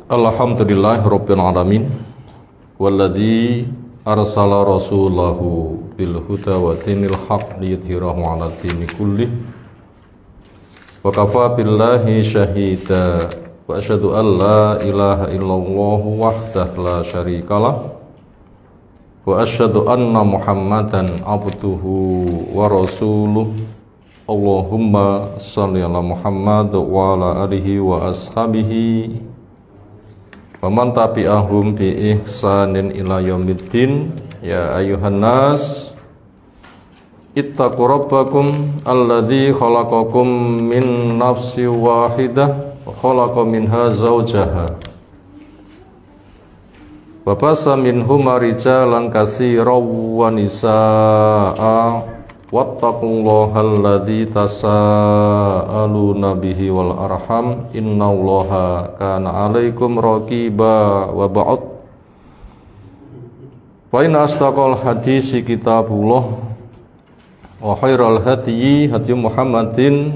Alhamdulillah Rabbil Alamin walladzi arsala rasulahu bil huda wa dinil haq liyudhhirahu 'ala dini kullih wa kafa billahi syahida wa asyhadu an la ilaha illallah wahdahu la syarikalah wa asyhadu anna Muhammadan abduhu wa rasuluh. Allahumma shalli ala Muhammad wa ala alihi wa ashabihi wa man tabi'ahum bi ihsanin ila yaumiddin. Ya ayyuhan nas ittaqu rabbakum alladzi khalaqakum min nafsin wahidah wa khalaqa minha zawjaha wa bassa minhuma rijalan katsiran wa nisaa'a wattaqullaha alladzi tasaaluna bihi wal arham innallaha kana 'alaikum raqiba. Wa ba'd, fa inna asdaqal hadisi kitabullah wa khairal hadyi hadyi Muhammadin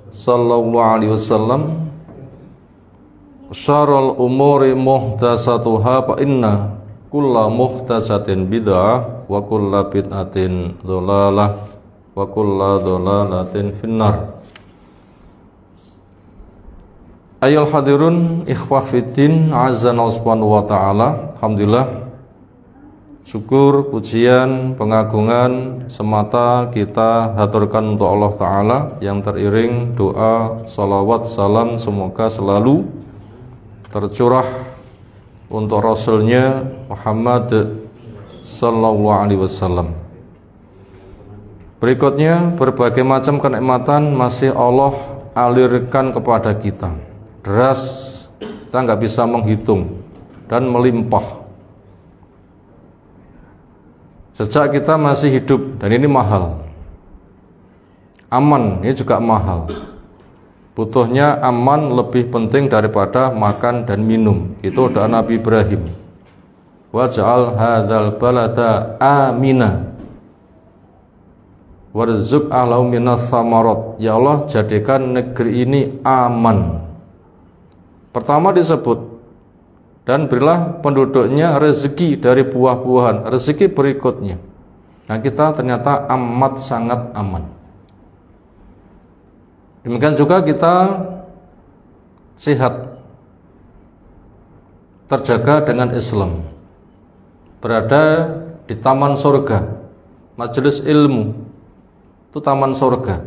sallallahu alaihi wasallam, syarrul umuri muhdatsatuha fa inna kulla muhdatsatin bid'ah wa kulla bid'atin dhalalah wa kulla dhalalatin finnar. Ayyuhal hadirun ikhwah fiddin azza subhanahu wa ta'ala. Alhamdulillah, syukur, pujian, pengagungan semata kita haturkan untuk Allah Ta'ala yang teriring doa, salawat, salam semoga selalu tercurah untuk Rasulnya Muhammad sallallahu alaihi wasallam. Berikutnya, berbagai macam kenikmatan masih Allah alirkan kepada kita. Deras, kita nggak bisa menghitung dan melimpah. Sejak kita masih hidup, dan ini mahal. Aman, ini juga mahal. Butuhnya aman lebih penting daripada makan dan minum. Itu doa Nabi Ibrahim. Waj'al hadzal balada amina warzuq ahlahu minas samarat. Ya Allah, jadikan negeri ini aman. Pertama disebut, dan berilah penduduknya rezeki dari buah-buahan, rezeki berikutnya. Nah, kita ternyata amat sangat aman. Demikian juga kita sehat, terjaga dengan Islam, berada di taman surga, majelis ilmu, itu taman surga.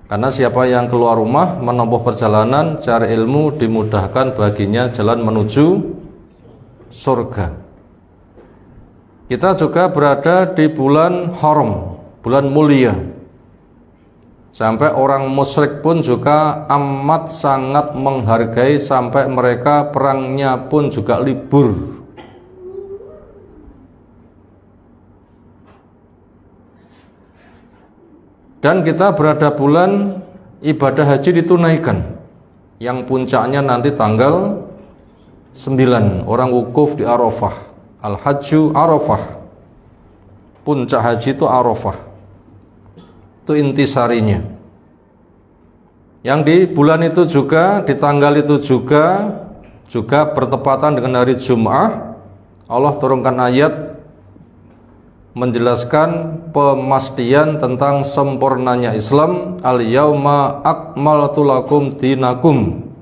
Karena siapa yang keluar rumah menempuh perjalanan cari ilmu, dimudahkan baginya jalan menuju surga. Kita juga berada di bulan haram, bulan mulia. Sampai orang musyrik pun juga amat sangat menghargai, sampai mereka perangnya pun juga libur. Dan kita berada bulan ibadah haji ditunaikan, yang puncaknya nanti tanggal 9, orang wukuf di Arafah. Al-Hajju Arafah, puncak haji itu Arafah. Itu intisarinya. Yang di bulan itu juga, di tanggal itu juga bertepatan dengan hari Jum'ah, Allah turunkan ayat menjelaskan pemastian tentang sempurnanya Islam. Al-yauma akmaltu lakum dinakum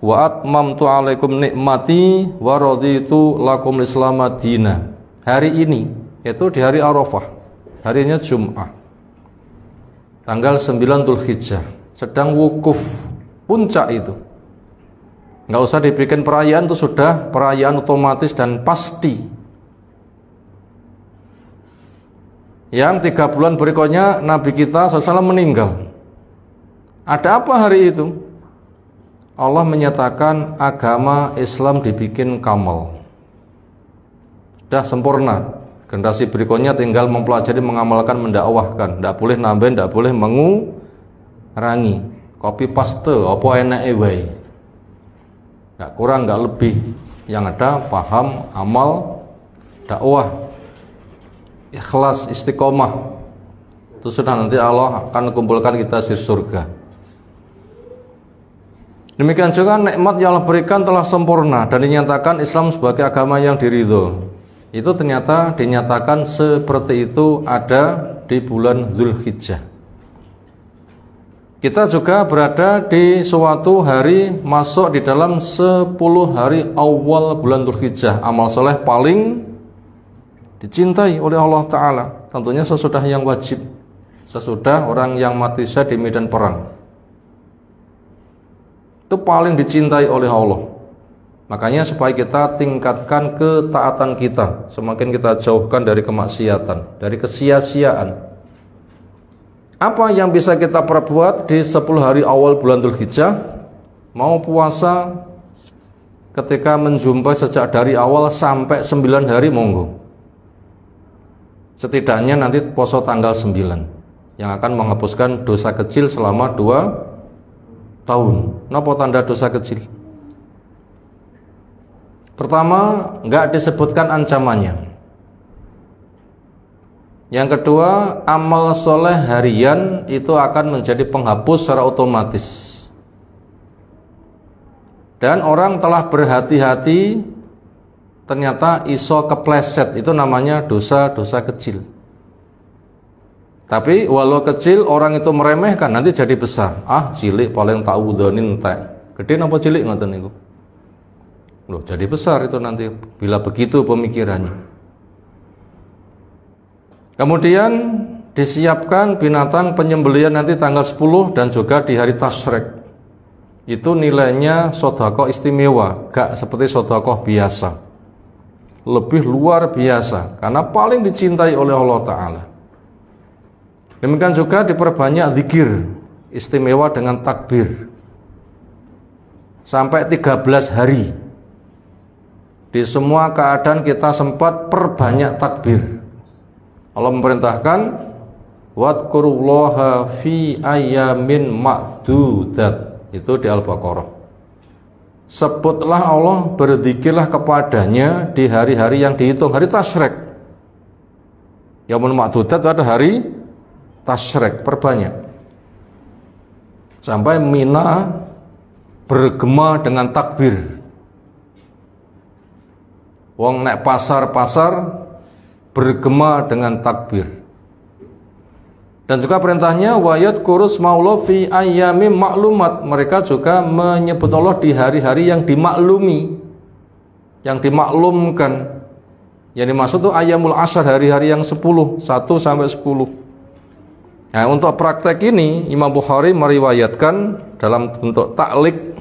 wa atmamtu alaikum nikmati wa raditu lakum islama dina. Hari ini, yaitu di hari Arafah, harinya Jum'ah, tanggal 9 Dzulhijjah, sedang wukuf, puncak itu. Nggak usah dibikin perayaan, itu sudah perayaan otomatis dan pasti. Yang 3 bulan berikutnya Nabi kita SAW meninggal. Ada apa hari itu? Allah menyatakan agama Islam dibikin kamal, sudah sempurna. Generasi berikutnya tinggal mempelajari, mengamalkan, mendakwahkan. Tidak boleh nambahin, tidak boleh mengurangi. Copy paste, apa enake wae. Tidak kurang, tidak lebih. Yang ada paham, amal, dakwah, ikhlas, istiqomah. Itu sudah nanti Allah akan kumpulkan kita di surga. Demikian juga nikmat yang Allah berikan telah sempurna dan dinyatakan Islam sebagai agama yang diridho. Itu ternyata dinyatakan seperti itu ada di bulan Dzulhijjah. Kita juga berada di suatu hari masuk di dalam 10 hari awal bulan Dzulhijjah. Amal soleh paling dicintai oleh Allah Ta'ala. Tentunya sesudah yang wajib, sesudah orang yang mati syahid di medan perang. Itu paling dicintai oleh Allah. Makanya supaya kita tingkatkan ketaatan kita, semakin kita jauhkan dari kemaksiatan, dari kesia-siaan. Apa yang bisa kita perbuat di 10 hari awal bulan Dzulhijjah? Mau puasa ketika menjumpai sejak dari awal sampai 9 hari, monggo. Setidaknya nanti puasa tanggal 9 yang akan menghapuskan dosa kecil selama 2 tahun. Napa tanda dosa kecil? Pertama, enggak disebutkan ancamannya. Yang kedua, amal soleh harian itu akan menjadi penghapus secara otomatis. Dan orang telah berhati-hati, ternyata iso kepleset, itu namanya dosa-dosa kecil. Tapi walau kecil orang itu meremehkan, nanti jadi besar. Ah, cilik paling tak udonin tak. Gede napa cilik ngoten niku? Loh, jadi besar itu nanti bila begitu pemikirannya. Kemudian disiapkan binatang penyembelihan nanti tanggal 10 dan juga di hari Tasyrik. Itu nilainya sedekah istimewa, gak seperti sedekah biasa. Lebih luar biasa karena paling dicintai oleh Allah Ta'ala. Demikian juga diperbanyak zikir istimewa dengan takbir sampai 13 hari. Di semua keadaan kita sempat perbanyak takbir. Allah memerintahkan wadkurullaha fi ayyamin ma'dudat. Itu di Al-Baqarah. Sebutlah Allah, berzikirlah kepadanya di hari-hari yang dihitung, hari Tasyrik. Yaumul ma'dudat itu ada hari Tasyrik, perbanyak. Sampai Mina bergema dengan takbir. Wong nek pasar-pasar bergema dengan takbir. Dan juga perintahnya wayat kurus maullah fi ayyamim maklumat. Mereka juga menyebut Allah di hari-hari yang dimaklumi, yang dimaklumkan. Yang dimaksud itu ayyamul asyar, hari-hari yang 10, 1 sampai 10. Nah, untuk praktek ini Imam Bukhari meriwayatkan dalam bentuk taklik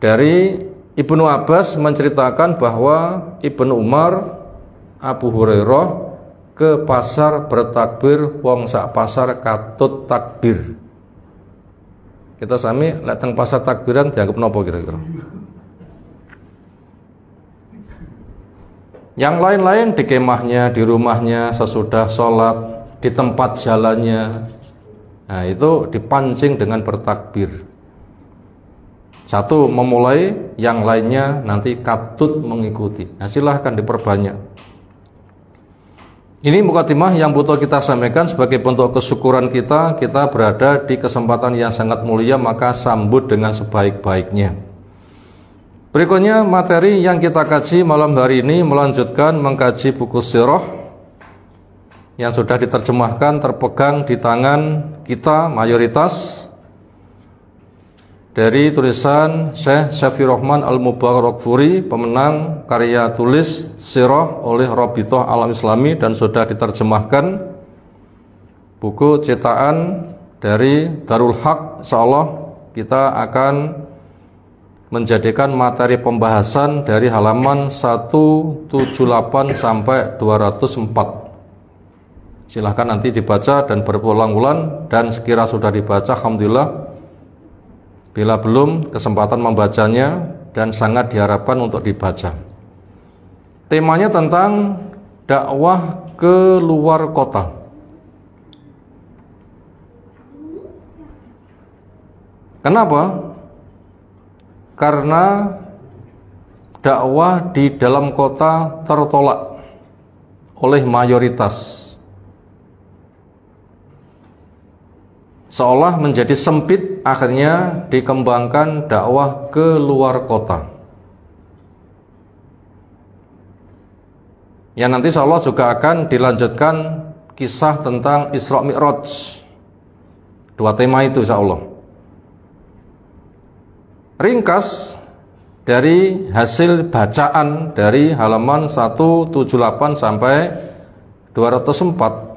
dari Ibnu Abbas menceritakan bahwa Ibnu Umar, Abu Hurairah ke pasar bertakbir, wong sak pasar katut takbir. Kita sami lek teng pasar takbiran dianggap nopo kira-kira? Yang lain-lain di kemahnya, di rumahnya, sesudah sholat, di tempat jalannya. Nah, itu dipancing dengan bertakbir. Satu memulai, yang lainnya nanti katut mengikuti. Nah, silahkan diperbanyak. Ini mukadimah yang butuh kita sampaikan sebagai bentuk kesyukuran kita. Kita berada di kesempatan yang sangat mulia, maka sambut dengan sebaik-baiknya. Berikutnya materi yang kita kaji malam hari ini melanjutkan mengkaji buku sirah yang sudah diterjemahkan, terpegang di tangan kita mayoritas, dari tulisan Syekh Syafiur Rahman Al-Mubarakfuri, pemenang karya tulis sirah oleh Rabithah Alam Islami, dan sudah diterjemahkan buku cetakan dari Darul Haq. Insyaallah kita akan menjadikan materi pembahasan dari halaman 178 sampai 204. Silahkan nanti dibaca dan berulang-ulang, dan sekira sudah dibaca alhamdulillah. Bila belum, kesempatan membacanya dan sangat diharapkan untuk dibaca. Temanya tentang dakwah ke luar kota. Kenapa? Karena dakwah di dalam kota tertolak oleh mayoritas. seolah menjadi sempit, akhirnya dikembangkan dakwah ke luar kota. Yang nanti insyaallah juga akan dilanjutkan kisah tentang Isra Mi'raj. 2 tema itu insyaallah. Ringkas dari hasil bacaan dari halaman 178 sampai 204.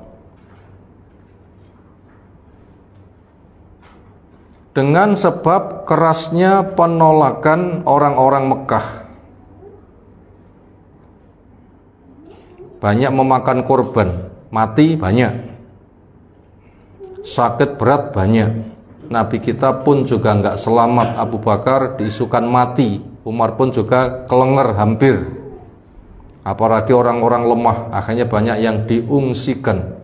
Dengan sebab kerasnya penolakan orang-orang Mekah, banyak memakan korban, mati banyak, sakit berat banyak. Nabi kita pun juga enggak selamat. Abu Bakar diisukan mati, Umar pun juga kelenger hampir. Apalagi orang-orang lemah, akhirnya banyak yang diungsikan.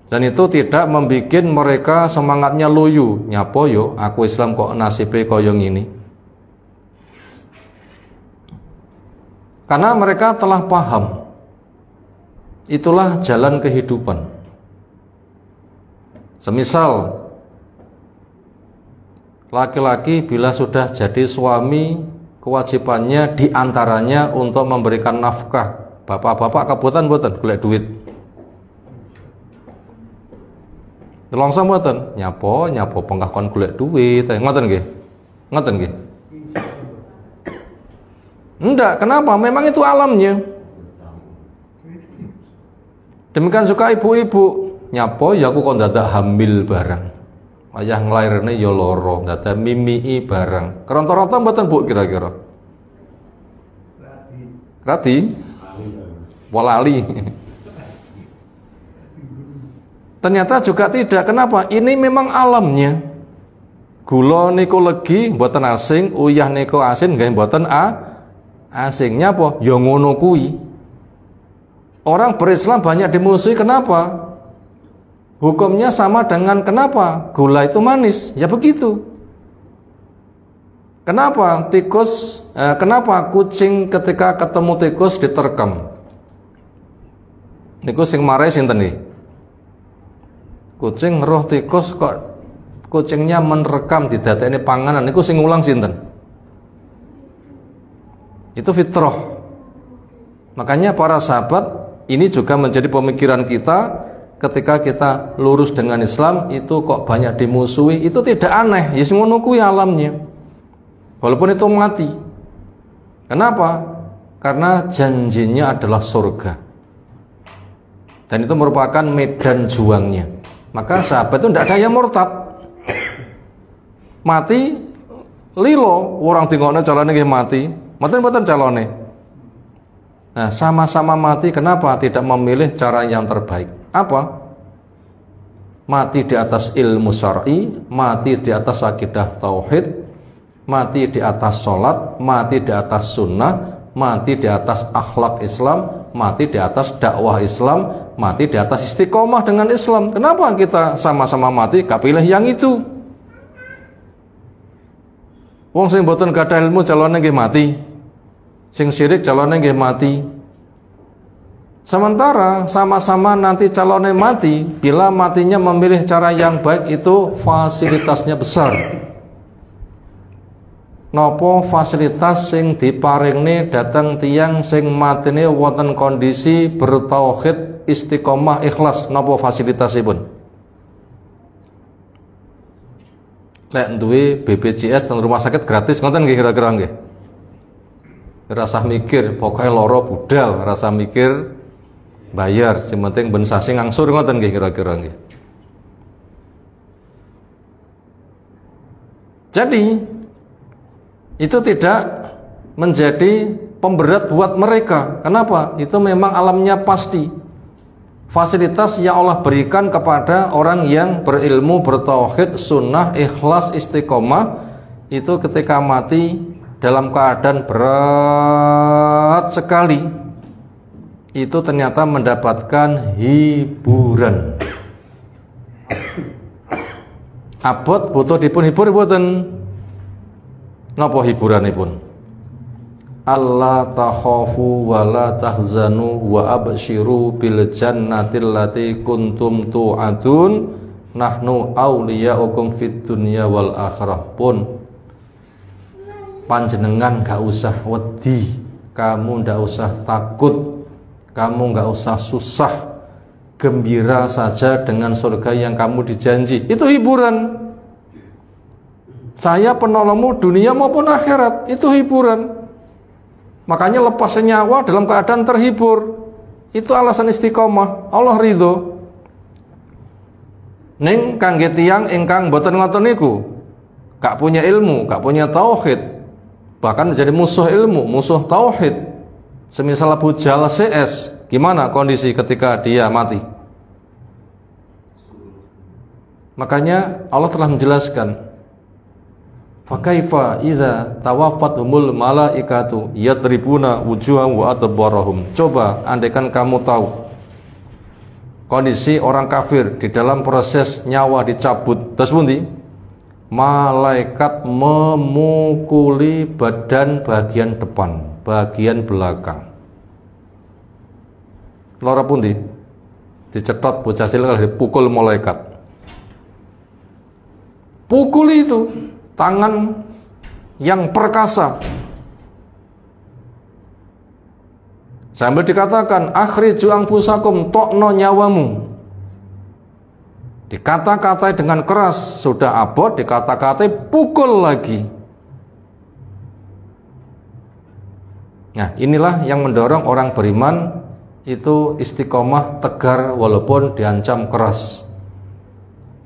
Dan itu tidak membuat mereka semangatnya loyo. Nyapo yo, aku Islam kok nasibe koyong ini. Karena mereka telah paham, itulah jalan kehidupan. Semisal laki-laki bila sudah jadi suami, kewajibannya diantaranya untuk memberikan nafkah. Bapak-bapak kabutan boten golek duit. Langsung boten nyapo penggah kon golek duit, ngoten nggih. Ngoten nggih. Enggak, kenapa? Memang itu alamnya. Demikian suka ibu-ibu, nyapo ya aku kok dadak hamil barang. Ayah nglairne ya loro, dadak mimii barang. Kerontor-rontor mboten Bu kira-kira? Rati. Walali. Ternyata juga tidak. Kenapa? Ini memang alamnya. Gula niku legi mboten asing, uyah niku asin nggih mboten asingnya apa? Ya ngono kuwi. Orang berislam banyak dimusuhi, kenapa? Hukumnya sama dengan kenapa? Gula itu manis, ya begitu. Kenapa tikus? Kenapa kucing ketika ketemu tikus diterkam? Niku sing marai sinten nggih? Kucing roh tikus kok kucingnya menerkam di dadekne panganan, niku sing ngulang sinten? Itu fitrah. Makanya para sahabat, ini juga menjadi pemikiran kita ketika kita lurus dengan Islam, itu kok banyak dimusuhi, itu tidak aneh, ya ngono kuwi alamnya. Walaupun itu mati. Kenapa? Karena janjinya adalah surga. Dan itu merupakan medan juangnya. Maka sahabat itu tidak ada yang murtad. Mati lilo, orang tinggalnya calonnya mati. Mboten calone. Nah, sama-sama mati, kenapa tidak memilih cara yang terbaik? Apa? Mati di atas ilmu syar'i, mati di atas akidah tauhid, mati di atas sholat, mati di atas sunnah, mati di atas akhlak Islam, mati di atas dakwah Islam, mati di atas istiqomah dengan Islam. Kenapa kita sama-sama mati gak pilih yang itu? Wong sing mboten gadah ilmu calone nggih mati. Sing syirik calone nggih mati. Sementara sama-sama nanti calone mati, bila matinya memilih cara yang baik, itu fasilitasnya besar. Nopo fasilitas sing diparingne datang tiang sing matine wonten kondisi bertauhid, istiqomah, ikhlas, nopo fasilitasipun? Lek duwe BPJS teng rumah sakit gratis ngoten nggih kira-kira nggih. Rasa mikir pokoknya loro budal, rasa mikir bayar, sing penting ben sasi ngangsur ngoten nggih kira-kira nggih. Jadi itu tidak menjadi pemberat buat mereka. Kenapa? Itu memang alamnya pasti. Fasilitas yang Allah berikan kepada orang yang berilmu, bertauhid, sunnah, ikhlas, istiqomah, itu ketika mati dalam keadaan berat sekali, itu ternyata mendapatkan hiburan. Abot butuh dipun hibur boten. Napa hiburanipun? Allah takhafu wa la tahzanu wa abshiru bil jannatil lati kuntum tu'adun nahnu awliyaukum fid dunya wal akhirah pun panjenengan gak usah wedi, kamu gak usah takut, kamu gak usah susah, gembira saja dengan surga yang kamu dijanji. Itu hiburan. Saya penolongmu dunia maupun akhirat, itu hiburan. Makanya lepas nyawa dalam keadaan terhibur, itu alasan istiqomah. Allah ridho. Ning kangge tiyang ingkang boten ngoten niku, gak punya ilmu, gak punya tauhid, bahkan menjadi musuh ilmu, musuh tauhid. Semisal Abu Jahal CS, gimana kondisi ketika dia mati? Makanya Allah telah menjelaskan, fakaifa idza tawaffatuhumul malaikatu yadribuna wujuhahum wa adbarahum. Coba andaikan kamu tahu kondisi orang kafir di dalam proses nyawa dicabut, terus pundi? Malaikat memukuli badan bagian depan, bagian belakang. Lara pundi? Dicetot bocah cilik dipukul malaikat. Pukul itu tangan yang perkasa, sambil dikatakan akhriju anfusakum, tokno nyawamu. Dikata-katai dengan keras, sudah abot, dikata-katai pukul lagi. Nah, inilah yang mendorong orang beriman itu istiqomah tegar walaupun diancam keras,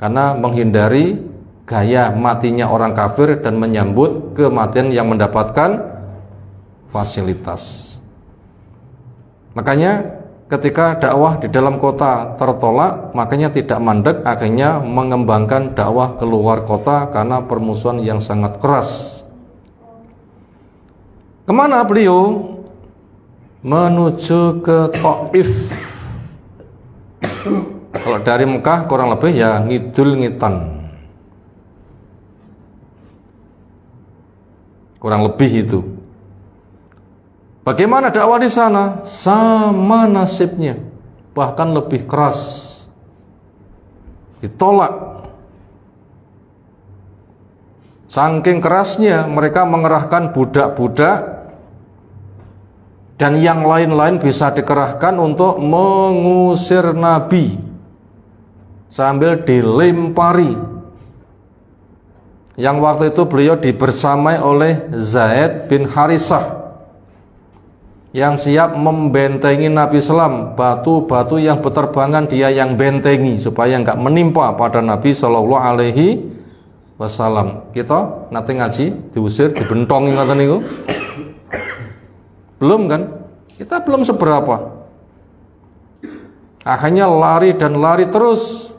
karena menghindari gaya matinya orang kafir dan menyambut kematian yang mendapatkan fasilitas. Makanya ketika dakwah di dalam kota tertolak, makanya tidak mandek, akhirnya mengembangkan dakwah keluar kota karena permusuhan yang sangat keras. Kemana beliau? Menuju ke Taif. Kalau dari Mekah kurang lebih ya ngidul ngitan, kurang lebih itu. Bagaimana dakwah di sana? Sama nasibnya, bahkan lebih keras. Ditolak. Saking kerasnya mereka mengerahkan budak-budak dan yang lain-lain bisa dikerahkan untuk mengusir Nabi sambil dilempari. Yang waktu itu beliau dibersamai oleh Zaid bin Harisah yang siap membentengi Nabi Sallam. Batu-batu yang berterbangan dia yang bentengi supaya enggak menimpa pada Nabi Sallallahu Alaihi Wasallam. Kita nanti ngaji diusir, dibentongi ngoten niku. Belum kan? Kita belum seberapa. Akhirnya lari dan lari terus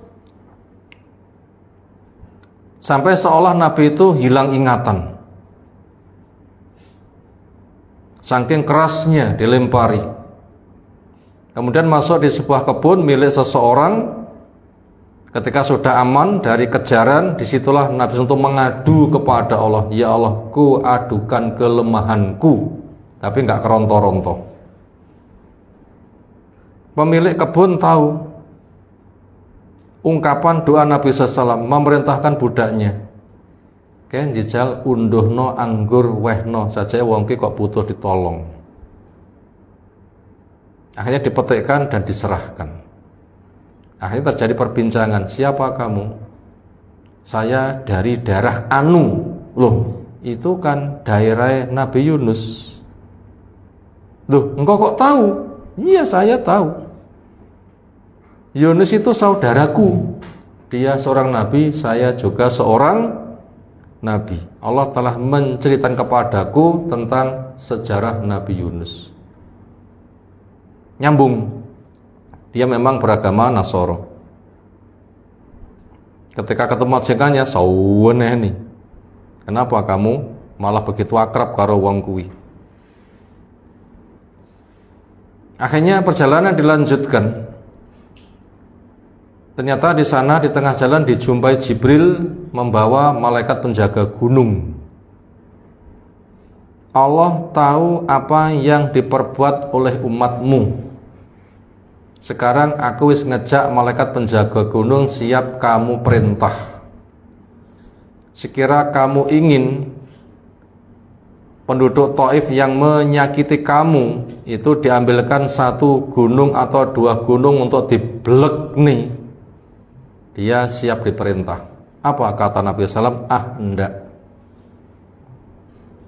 sampai seolah Nabi itu hilang ingatan. Saking kerasnya dilempari. Kemudian masuk di sebuah kebun milik seseorang. Ketika sudah aman dari kejaran, disitulah Nabi untuk mengadu kepada Allah. Ya Allah, ku adukan kelemahanku, tapi enggak keronto-ronto. Pemilik kebun tahu ungkapan doa Nabi SAW, memerintahkan budaknya, kan jijal unduhno anggur wehno saja wong ki kok butuh ditolong. Akhirnya dipetikkan dan diserahkan. Akhirnya terjadi perbincangan, siapa kamu? Saya dari daerah Anu. Loh, itu kan daerah Nabi Yunus. Loh, engkau kok tahu? Iya, saya tahu. Yunus itu saudaraku. Dia seorang nabi, saya juga seorang nabi. Allah telah menceritakan kepadaku tentang sejarah Nabi Yunus. Nyambung. Dia memang beragama Nasoro. Ketika ketemu majikannya, saweneh nih. Kenapa kamu malah begitu akrab karo wong kuwi? Akhirnya perjalanan dilanjutkan. Ternyata di sana di tengah jalan dijumpai Jibril membawa malaikat penjaga gunung. Allah tahu apa yang diperbuat oleh umatmu. Sekarang aku wis ngejak malaikat penjaga gunung, siap kamu perintah. Sekira kamu ingin penduduk Taif yang menyakiti kamu itu diambilkan satu gunung atau dua gunung untuk diblek nih, dia siap diperintah. Apa kata Nabi SAW? Enggak.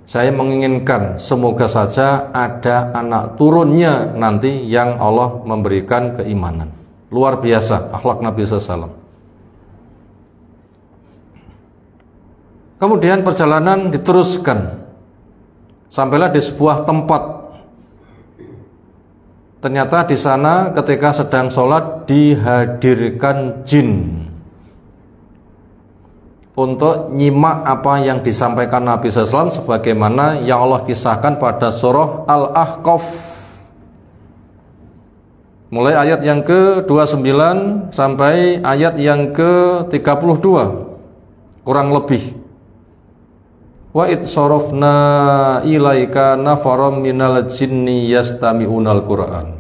Saya menginginkan semoga saja ada anak turunnya nanti yang Allah memberikan keimanan. Luar biasa akhlak Nabi SAW. Kemudian perjalanan diteruskan. Sampailah di sebuah tempat. Ternyata di sana ketika sedang sholat dihadirkan jin untuk nyimak apa yang disampaikan Nabi SAW sebagaimana yang Allah kisahkan pada surah Al-Ahqaf mulai ayat yang ke-29 sampai ayat yang ke-32 kurang lebih. Wa id sarafna ilaika nafaram minal jinni yastami'unal Qur'an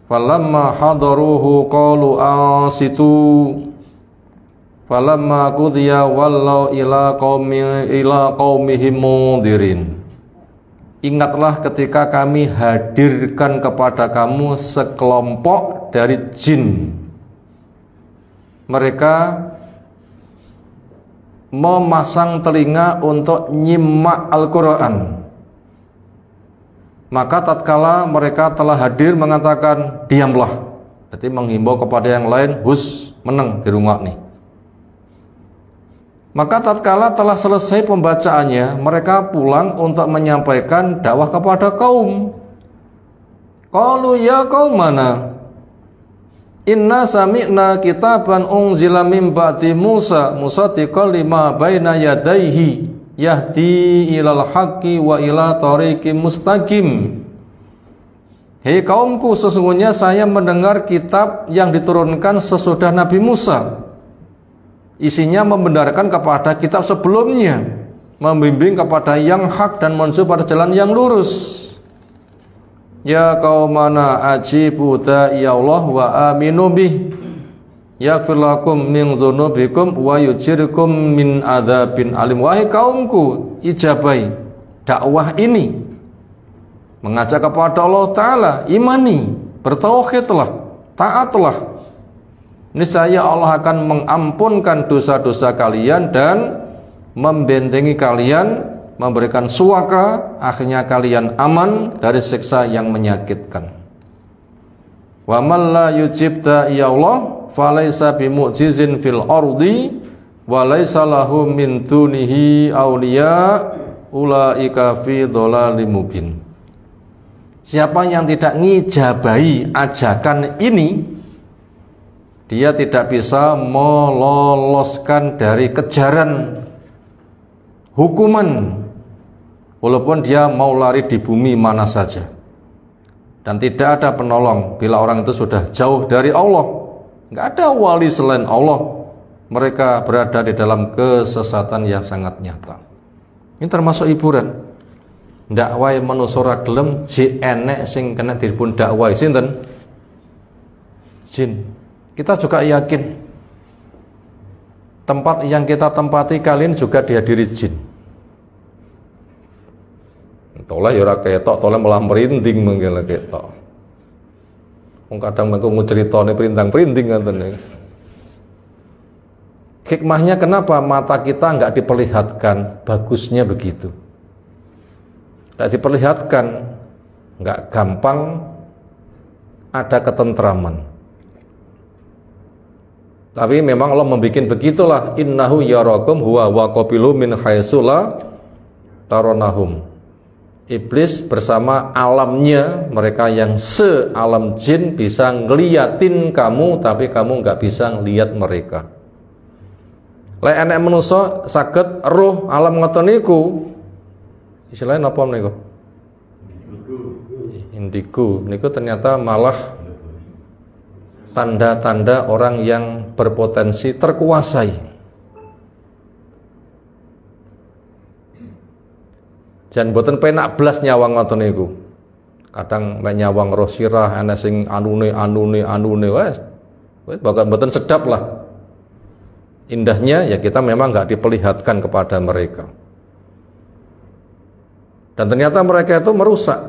falamma hadaruhu qalu ansitu falamma qudiya wallau ila qaumihim mundirin. Ingatlah ketika kami hadirkan kepada kamu sekelompok dari jin. Mereka memasang telinga untuk nyimak Al-Quran. Maka tatkala mereka telah hadir mengatakan diamlah. Jadi menghimbau kepada yang lain, hus, meneng di rumah nih. Maka tatkala telah selesai pembacaannya, mereka pulang untuk menyampaikan dakwah kepada kaum. Qalu ya qaumana inna sami'na kitaban unzila min ba'di Musa musaddiqan lima baina yadayhi yahdi ilal haqqi wa ila tariqim mustaqim. Hei kaumku, sesungguhnya saya mendengar kitab yang diturunkan sesudah Nabi Musa. Isinya membenarkan kepada kitab sebelumnya, membimbing kepada yang hak dan menuju pada jalan yang lurus. Ya qaumana ajibu da'i Allah wa aminu bih yaghfir lakum min dzunubikum wa yujirkum min adzabin alim. Wahai kaumku, ijabai dakwah ini, mengajak kepada Allah Ta'ala, imani, bertauhidlah, taatlah. Niscaya Allah akan mengampunkan dosa-dosa kalian dan membentengi kalian, memberikan suaka, akhirnya kalian aman dari siksa yang menyakitkan. Wa man la yujib da'i Allah falaysa bimu'jizin fil ardi wa laysa lahu min dunihi awliya ulaika fi dhalalim mubin. Siapa yang tidak ngijabahi ajakan ini, dia tidak bisa meloloskan dari kejaran hukuman, walaupun dia mau lari di bumi mana saja. Dan tidak ada penolong bila orang itu sudah jauh dari Allah. Nggak ada wali selain Allah. Mereka berada di dalam kesesatan yang sangat nyata. Ini termasuk hiburan. Ndak wae manusa ora gelem, jek enek sing kena dipun dakwai sinten? Jin. Kita juga yakin tempat yang kita tempati kalian juga dihadiri jin. Toleh ya ora ketok, toleh malah merinding mengkene ketok. Wong kadang mengko ceritane perintang-perinting ngoten. Hikmahnya kenapa mata kita enggak diperlihatkan bagusnya begitu? Enggak diperlihatkan, enggak gampang ada ketentraman. Tapi memang Allah membuat begitulah, innahu yarakum huwa wa qabilu min haitsu la taronahum. Iblis bersama alamnya, mereka yang sealam jin bisa ngeliatin kamu, tapi kamu nggak bisa ngeliat mereka. Lek enek manusa saged roh alam ngoten niku, istilahnya napa niku? Indigo. Niku ternyata malah tanda-tanda orang yang berpotensi terkuasai. Jan boten penak blas nyawang ngoten niku. Kadang mek nyawang roh sirah ana sing anune wes bakal mboten sedap lah. Indahnya ya kita memang nggak diperlihatkan kepada mereka. Dan ternyata mereka itu merusak.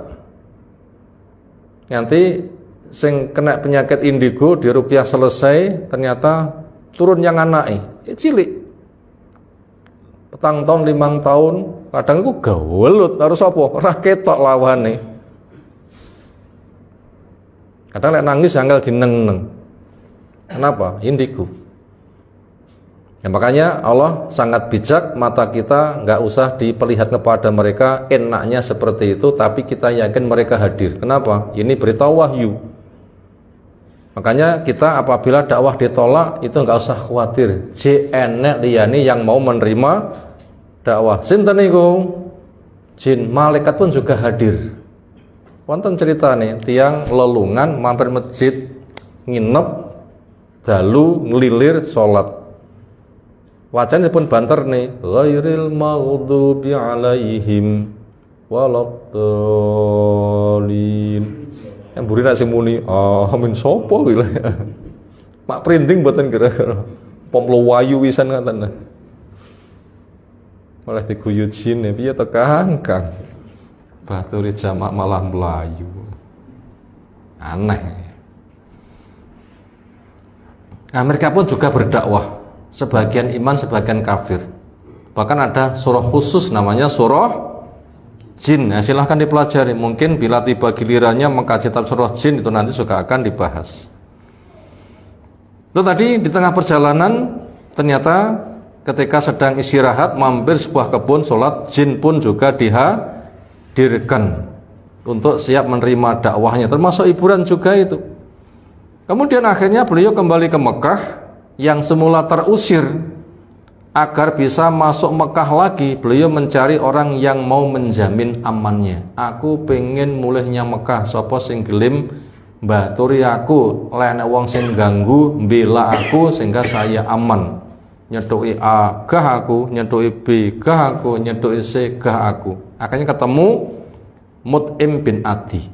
Nanti sing kena penyakit indigo di ruqyah selesai, ternyata turun yang anake, cilik. Petang tahun, 5 tahun, kadang itu gawelut, harus apa? Ora ketok lawane. Kadang lek nangis angel dineng-neng. Kenapa? Indigo. Ya, makanya Allah sangat bijak, mata kita nggak usah diperlihat kepada mereka enaknya seperti itu, tapi kita yakin mereka hadir. Kenapa? Ini berita wahyu. Makanya kita apabila dakwah ditolak itu nggak usah khawatir. Enek liyane yang mau menerima dakwah. Sinten niku? Jin, malaikat pun juga hadir. Wonten cerita nih, tiang lelungan mampir masjid, nginep, dalu ngelilir sholat. Wajahnya pun banter nih, ghairil maghdubi alaihim waladdallin. Yang buri nak simuni, amin sopo gitu. Mak printing buatan kira-kira. Pomlo wayu wisan ngaten. Malah diguyut jin ya, piye to Kang? Baturi jamak malah melayu. Aneh. Nah, mereka pun juga berdakwah. Sebagian iman, sebagian kafir. Bahkan ada surah khusus namanya surah Jin. Nah, silahkan dipelajari. Mungkin bila tiba gilirannya mengkaji surah Jin itu nanti juga akan dibahas. Itu tadi di tengah perjalanan ternyata ketika sedang istirahat mampir sebuah kebun, sholat, jin pun juga dihadirkan untuk siap menerima dakwahnya, termasuk hiburan juga itu. Kemudian akhirnya beliau kembali ke Mekah yang semula terusir. Agar bisa masuk Mekah lagi, beliau mencari orang yang mau menjamin amannya. Aku pengen mulihnya Mekah, sapa sing gelem baturi aku, lek wong sing ganggu mbela aku sehingga saya aman. Nyethuki A gah aku, nyethuki B gah aku, nyethuki C gah aku. Akhirnya ketemu Mut'im bin Adi.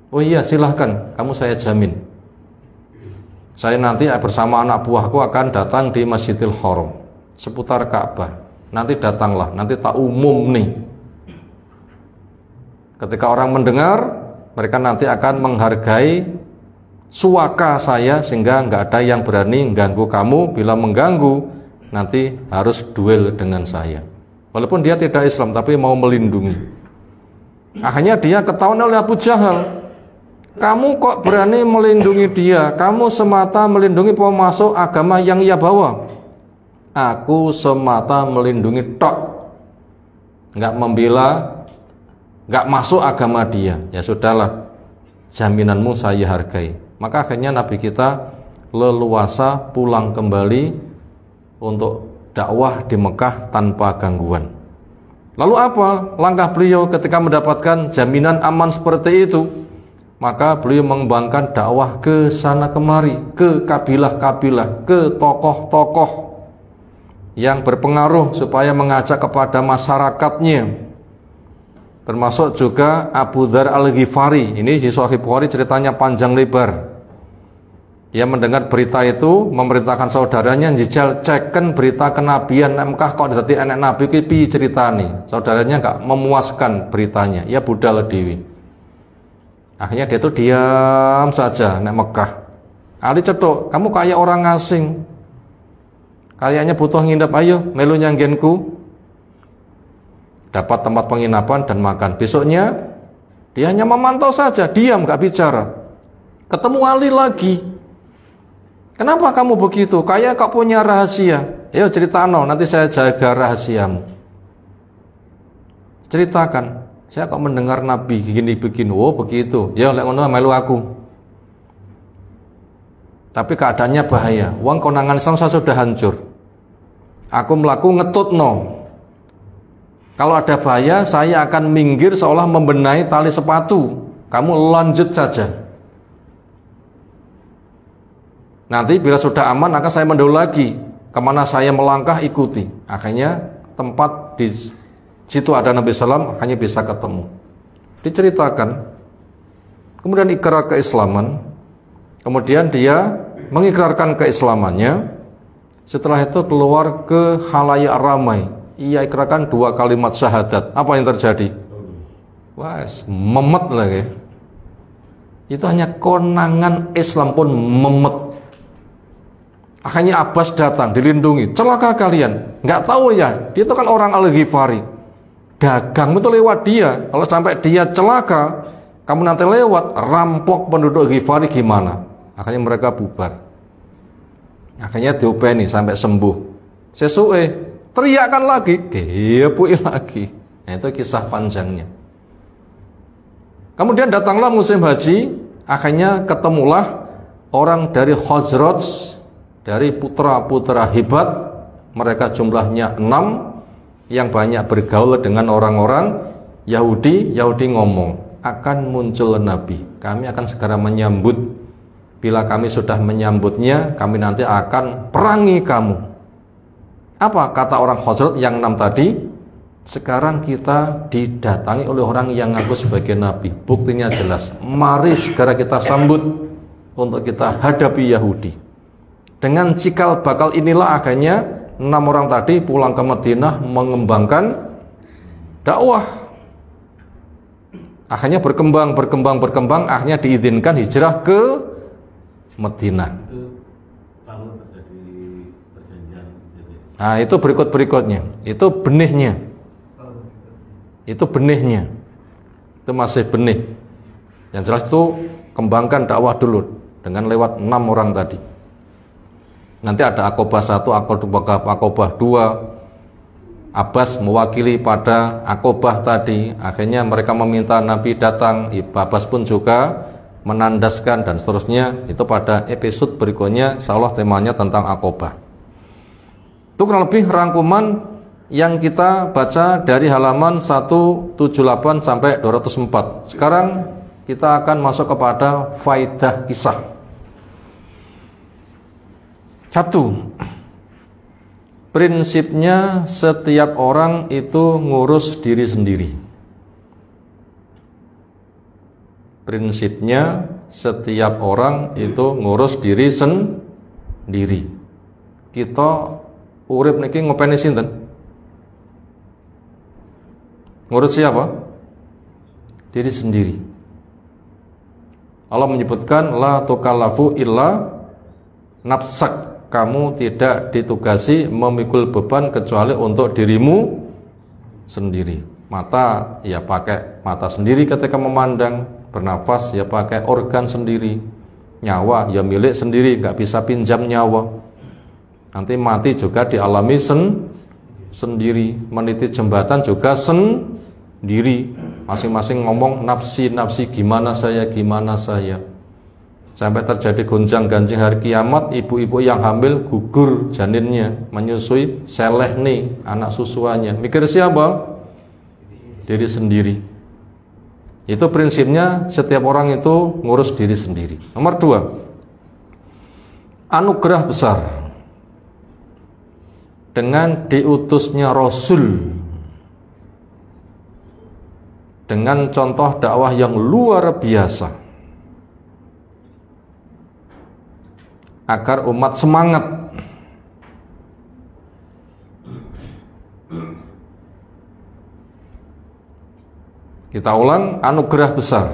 Oh iya, silahkan, kamu saya jamin. Saya nanti bersama anak buahku akan datang di Masjidil Haram seputar Ka'bah. Nanti datanglah, nanti tak umum nih. Ketika orang mendengar, mereka nanti akan menghargai suaka saya sehingga nggak ada yang berani ganggu kamu. Bila mengganggu, nanti harus duel dengan saya. Walaupun dia tidak Islam, tapi mau melindungi. Akhirnya dia ketahuan oleh Abu Jahal. Kamu kok berani melindungi dia? Kamu semata melindungi pemasuk agama yang ia bawa. Aku semata melindungi tok, nggak membela, nggak masuk agama dia. Ya sudahlah, jaminanmu saya hargai. Maka akhirnya Nabi kita leluasa pulang kembali untuk dakwah di Mekah tanpa gangguan. Lalu apa langkah beliau ketika mendapatkan jaminan aman seperti itu? Maka beliau mengembangkan dakwah ke sana kemari, ke kabilah-kabilah, ke tokoh-tokoh yang berpengaruh supaya mengajak kepada masyarakatnya. Termasuk juga Abu Dzar Al-Ghifari. Ini di Sahih Bukhari ceritanya panjang lebar. Dia mendengar berita itu, memerintahkan saudaranya njijal ceken berita kenabian Mekah kok dadi enek nabi ki piye ceritane. Saudaranya enggak memuaskan beritanya. Ya budal dewi. Akhirnya dia tuh diam saja nek Mekah. Ali cetuk, kamu kayak orang asing. Kayaknya butuh nginep, ayo melu nyanggenku. Dapat tempat penginapan dan makan. Besoknya dia hanya memantau saja, diam gak bicara. Ketemu Ali lagi. Kenapa kamu begitu? Kayak kau punya rahasia. Ayo ceritakan, nanti saya jaga rahasiamu. Ceritakan. Saya kok mendengar Nabi begini-begini. Oh begitu. Ya lek ngono melu aku. Tapi keadaannya bahaya. Wong konangan Islam saya sudah hancur. Aku melaku ngetut no. Kalau ada bahaya, saya akan minggir seolah membenahi tali sepatu. Kamu lanjut saja. Nanti bila sudah aman, akan saya mendahului lagi. Kemana saya melangkah, ikuti. Akhirnya tempat di situ ada Nabi SAW, hanya bisa ketemu. Diceritakan. kemudian ikrar keislaman, kemudian dia mengikrarkan keislamannya, setelah itu keluar ke khalayak ramai, ia ikrarkan 2 kalimat syahadat. Apa yang terjadi? Wah, memet lagi. Itu hanya konangan Islam pun memet. Akhirnya Abbas datang, dilindungi. Celaka kalian, nggak tahu ya, dia itu kan orang Al-Ghifari. Dagang itu lewat dia. Kalau sampai dia celaka, kamu nanti lewat, rampok penduduk Ghifari gimana? Akhirnya mereka bubar. Akhirnya diopeni sampai sembuh. Sesuai, teriakan lagi, gepui lagi. Nah, itu kisah panjangnya. Kemudian datanglah musim haji, akhirnya ketemulah orang dari Khazraj, dari putra-putra hebat, mereka jumlahnya 6, yang banyak bergaul dengan orang-orang Yahudi. Yahudi ngomong, akan muncul Nabi, kami akan segera menyambut. Bila kami sudah menyambutnya, kami nanti akan perangi kamu. Apa kata orang Khazraj yang 6 tadi? Sekarang kita didatangi oleh orang yang ngaku sebagai Nabi. Buktinya jelas, mari segera kita sambut untuk kita hadapi Yahudi. Dengan cikal bakal inilah akhirnya 6 orang tadi pulang ke Madinah mengembangkan dakwah. Akhirnya berkembang, akhirnya diizinkan hijrah ke Madinah. Lalu terjadi perjanjian. Nah, itu berikutnya. Itu benihnya. Itu masih benih. Yang jelas itu kembangkan dakwah dulu dengan lewat 6 orang tadi. Nanti ada Aqobah 1, Aqobah 2. Abbas mewakili pada Aqobah tadi. Akhirnya mereka meminta Nabi datang. Abbas pun juga menandaskan dan seterusnya. Itu pada episode berikutnya, insyaallah temanya tentang Aqobah. Itu kurang lebih rangkuman yang kita baca dari halaman 178 sampai 204. Sekarang kita akan masuk kepada faidah kisah. 1. Prinsipnya setiap orang itu ngurus diri sendiri. Prinsipnya setiap orang itu ngurus diri sendiri. Kita urip niki ngopeni sinten? Ngurus siapa? Diri sendiri. Allah menyebutkan la tukallafu illa nafsak. Kamu tidak ditugasi memikul beban kecuali untuk dirimu sendiri. Mata ya pakai mata sendiri ketika memandang, bernafas ya pakai organ sendiri, nyawa ya milik sendiri, nggak bisa pinjam nyawa. Nanti mati juga dialami sendiri, meniti jembatan juga sendiri. Masing-masing ngomong nafsi gimana saya. Sampai terjadi gonjang-ganjing hari kiamat, ibu-ibu yang hamil gugur janinnya, menyusui seleh nih anak susuannya. Mikir siapa? Diri sendiri. Itu prinsipnya setiap orang itu ngurus diri sendiri. Nomor 2, anugerah besar dengan diutusnya Rasul, dengan contoh dakwah yang luar biasa, agar umat semangat. Kita ulang, anugerah besar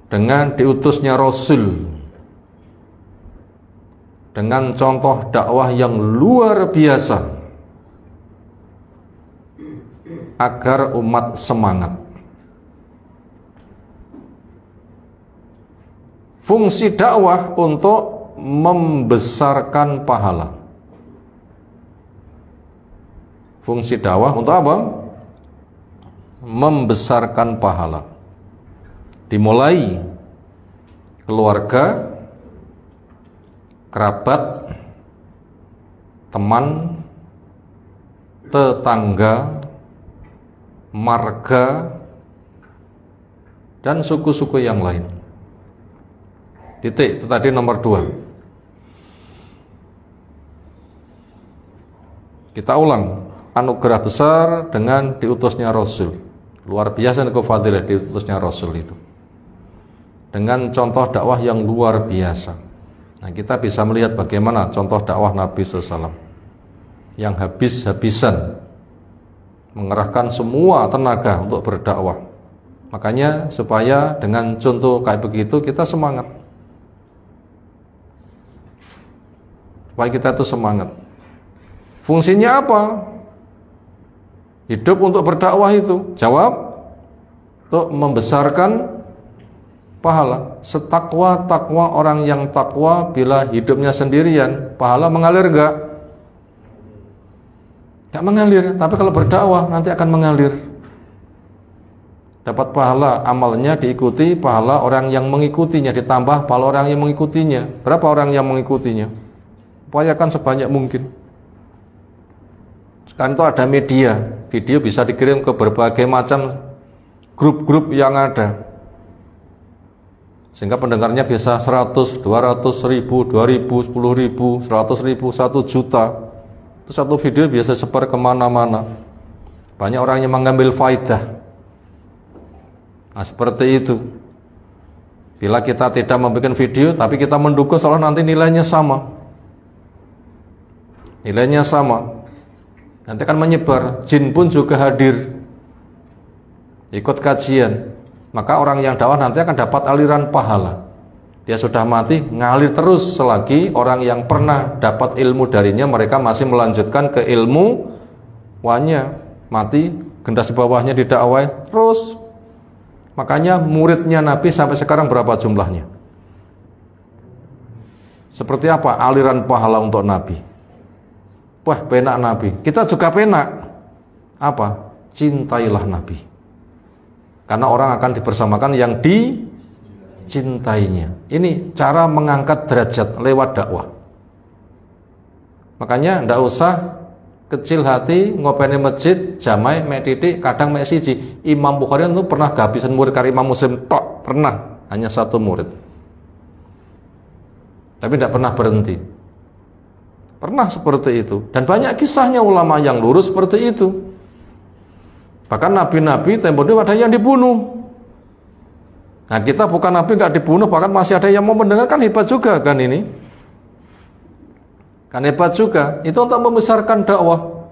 dengan diutusnya Rasul, dengan contoh dakwah yang luar biasa, agar umat semangat. Fungsi dakwah untuk membesarkan pahala. Fungsi dakwah untuk apa? Membesarkan pahala. Dimulai keluarga, kerabat, teman, tetangga, marga, dan suku-suku yang lain. Titik, itu tadi nomor 2. Kita ulang, anugerah besar dengan diutusnya Rasul. Luar biasa nih fadilah diutusnya Rasul itu. dengan contoh dakwah yang luar biasa. Nah, kita bisa melihat bagaimana contoh dakwah Nabi SAW yang habis-habisan mengerahkan semua tenaga untuk berdakwah. Makanya supaya dengan contoh kayak begitu kita semangat. Supaya kita itu semangat. Fungsinya apa? Hidup untuk berdakwah itu. Jawab, untuk membesarkan pahala. Setakwa-takwa orang yang takwa bila hidupnya sendirian, pahala mengalir enggak? Enggak mengalir, tapi kalau berdakwah nanti akan mengalir. Dapat pahala, amalnya diikuti pahala orang yang mengikutinya, ditambah pahala orang yang mengikutinya. Berapa orang yang mengikutinya? Upayakan sebanyak mungkin. Sekarang itu ada media, video bisa dikirim ke berbagai macam grup-grup yang ada, sehingga pendengarnya bisa 100, 200, 1000, 2000, 10.000, 100.000, 1 juta. Itu satu video biasa sebar kemana-mana. Banyak orang yang mengambil faidah. Nah, seperti itu. Bila kita tidak membuat video, tapi kita mendukung, seolah nanti nilainya sama. Nilainya sama. Nanti akan menyebar. Jin pun juga hadir, ikut kajian. Maka orang yang dakwah nanti akan dapat aliran pahala. Dia sudah mati, ngalir terus selagi orang yang pernah dapat ilmu darinya, mereka masih melanjutkan ke ilmu wanya. Mati, generasi bawahnya didakwai terus. Makanya muridnya Nabi sampai sekarang berapa jumlahnya? Seperti apa aliran pahala untuk Nabi? Wah, penak Nabi. Kita juga penak. Apa? Cintailah Nabi. Karena orang akan dibersamakan yang dicintainya. Ini cara mengangkat derajat lewat dakwah. Makanya ndak usah kecil hati ngopeni masjid jamai mek titik kadang mek siji. Imam Bukhari itu pernah kehabisan murid karo Imam Muslim tok, pernah, hanya 1 murid. Tapi tidak pernah berhenti. Pernah seperti itu. Dan banyak kisahnya ulama yang lurus seperti itu. Bahkan nabi-nabi tempo dulu ada yang dibunuh. Nah, kita bukan nabi nggak dibunuh, bahkan masih ada yang mau mendengar, kan hebat juga kan ini. Kan hebat juga. Itu untuk membesarkan dakwah.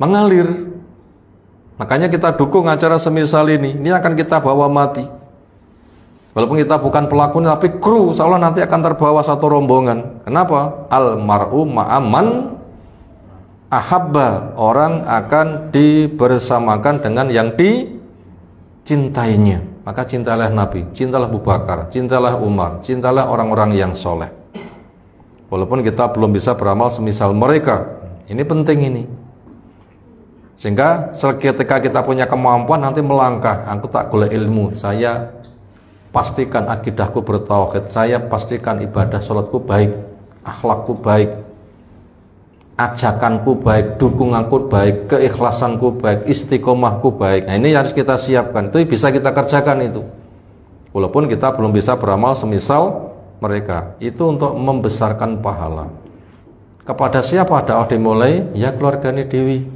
Mengalir. Makanya kita dukung acara semisal ini. Ini akan kita bawa mati. Walaupun kita bukan pelakunya, tapi kru, seolah nanti akan terbawa satu rombongan. Kenapa? Al-mar'u ma'aman ahabba. Orang akan dibersamakan dengan yang dicintainya. Maka cintailah Nabi, cintalah Abu Bakar, cintalah Umar, cintalah orang-orang yang soleh. Walaupun kita belum bisa beramal semisal mereka. Ini penting ini. Sehingga ketika kita punya kemampuan nanti melangkah, aku tak golek ilmu, saya pastikan akidahku bertauhid, saya pastikan ibadah sholatku baik, akhlakku baik, ajakanku baik, dukunganku baik, keikhlasanku baik, istiqomahku baik. Nah, ini harus kita siapkan. Itu bisa kita kerjakan itu. Walaupun kita belum bisa beramal semisal mereka. Itu untuk membesarkan pahala. Kepada siapa dakwah dimulai? Ya keluarganya dewi.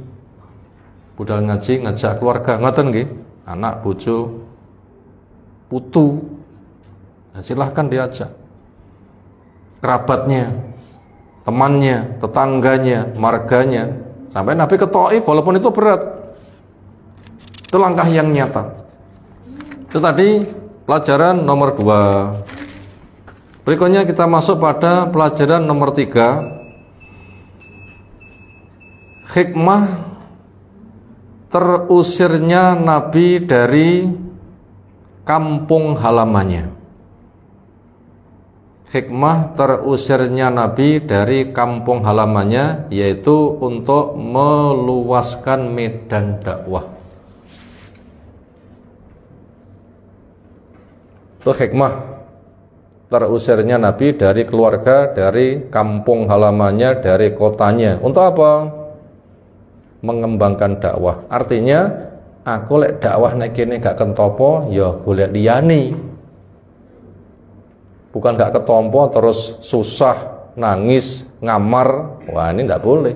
Budal ngaji, ngajak keluarga, ngoten nggih. Anak, bojo, putu. Nah, silahkan diajak. Kerabatnya, temannya, tetangganya, marganya. Sampai Nabi ke Taif, walaupun itu berat. Itu langkah yang nyata. Itu tadi pelajaran nomor 2. Berikutnya kita masuk pada pelajaran nomor 3. Hikmah terusirnya Nabi dari kampung halamannya. Hikmah terusirnya Nabi dari kampung halamannya, yaitu untuk meluaskan medan dakwah. Itu hikmah terusirnya Nabi dari keluarga, dari kampung halamannya, dari kotanya. Untuk apa? Mengembangkan dakwah. Artinya, aku lek dakwah nek kene gak kentopo, ya golek liyane. Bukan gak ketompo terus susah, nangis, ngamar. Wah, ini ndak boleh.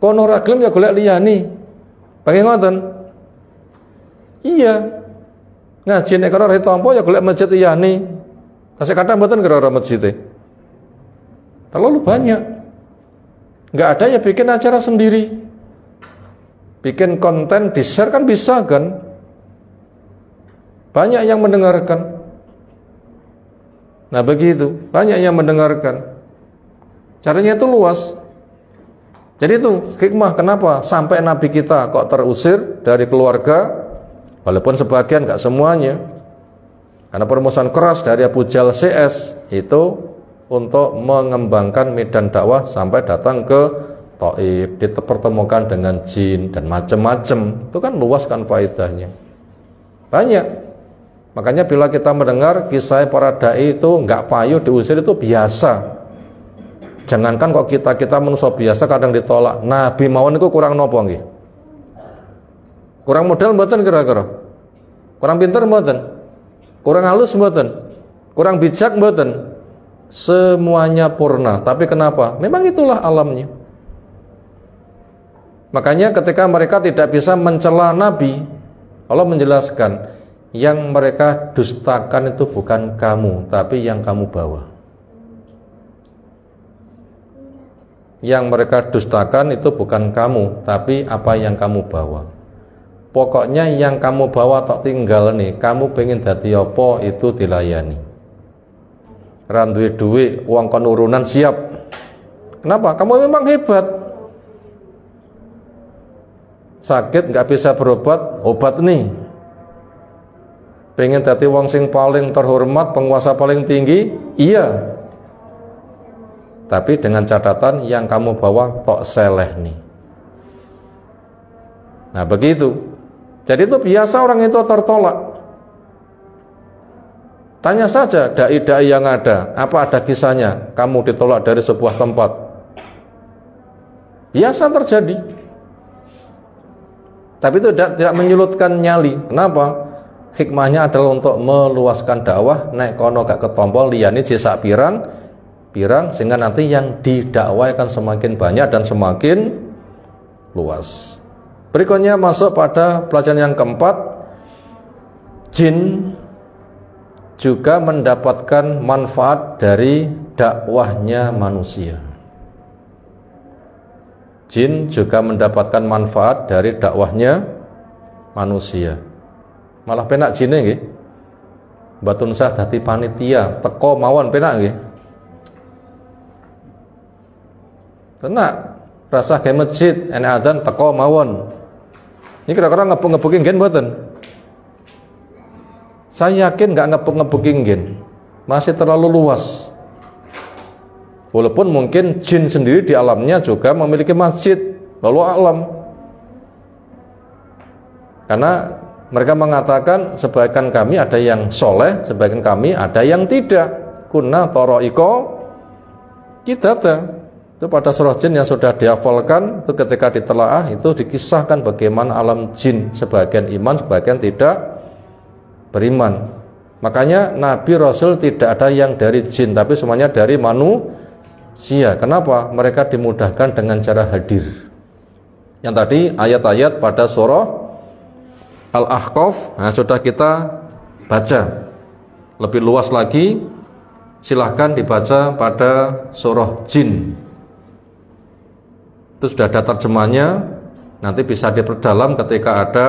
Kono ora gelem ya golek liyane. Pakai ngoten. Iya. Ngaji nek ora ditampa ya golek masjid liyane. Kasih kata mboten kira-kira masjid. Terlalu banyak. Enggak ada ya bikin acara sendiri. Bikin konten di-share kan bisa kan? Banyak yang mendengarkan. Nah begitu, banyak yang mendengarkan. Caranya itu luas. Jadi itu hikmah kenapa sampai Nabi kita kok terusir dari keluarga, walaupun sebagian gak semuanya, karena permusuhan keras dari Abu Jahal CS itu untuk mengembangkan medan dakwah sampai datang ke Taif, dipertemukan dengan jin dan macam-macam. Itu kan luas kan faedahnya. Banyak. Makanya bila kita mendengar kisah para dai itu nggak payu diusir itu biasa. Jangankan kok kita manusia biasa kadang ditolak. Nabi mawon itu kurang nopo nggih? Kurang modal mboten kira-kira? Kurang pinter mboten? Kurang halus mboten? Kurang bijak mboten? Semuanya purna. Tapi kenapa? Memang itulah alamnya. Makanya ketika mereka tidak bisa mencela Nabi, Allah menjelaskan, yang mereka dustakan itu bukan kamu, tapi yang kamu bawa. Yang mereka dustakan itu bukan kamu, tapi apa yang kamu bawa. Pokoknya yang kamu bawa tak tinggal nih, kamu pengen dadi apa itu dilayani. Randuwe duwe, uang konurunan siap. Kenapa? Kamu memang hebat. Sakit nggak bisa berobat, obat nih. Pengen dadi wong sing paling terhormat, penguasa paling tinggi, iya. Tapi dengan catatan yang kamu bawa tok seleh nih. Nah begitu. Jadi itu biasa orang itu tertolak. Tanya saja dai-dai yang ada, apa ada kisahnya kamu ditolak dari sebuah tempat? Biasa terjadi. Tapi itu tidak menyulutkan nyali. Kenapa? Hikmahnya adalah untuk meluaskan dakwah, naik kono gak ketompol liyane jesak pirang sehingga nanti yang didakwah akan semakin banyak dan semakin luas. Berikutnya masuk pada pelajaran yang keempat, jin juga mendapatkan manfaat dari dakwahnya manusia. Jin juga mendapatkan manfaat dari dakwahnya manusia. Malah penak jine nggih. Batun sah dadi panitia, teko mawon penak nggih. Tenak, rasah ke masjid, enek adzan teko mawon. Ini kira-kira ngebuk-ngebukin gen mboten? Saya yakin nggak ngebuk-ngebukin gen. Masih terlalu luas. Walaupun mungkin jin sendiri di alamnya juga memiliki masjid, lalu alam. Karena mereka mengatakan sebagian kami ada yang soleh, sebagian kami ada yang tidak. Kunna toroiko kidata. Itu pada surah jin yang sudah dihafalkan, itu ketika ditelaah itu dikisahkan bagaimana alam jin, sebagian iman, sebagian tidak beriman. Makanya Nabi Rasul tidak ada yang dari jin, tapi semuanya dari manusia. Kenapa? Mereka dimudahkan dengan cara hadir. Yang tadi ayat-ayat pada surah Al-Ahqaf, nah sudah kita baca. Lebih luas lagi silahkan dibaca pada surah jin. Itu sudah ada terjemahnya, nanti bisa diperdalam ketika ada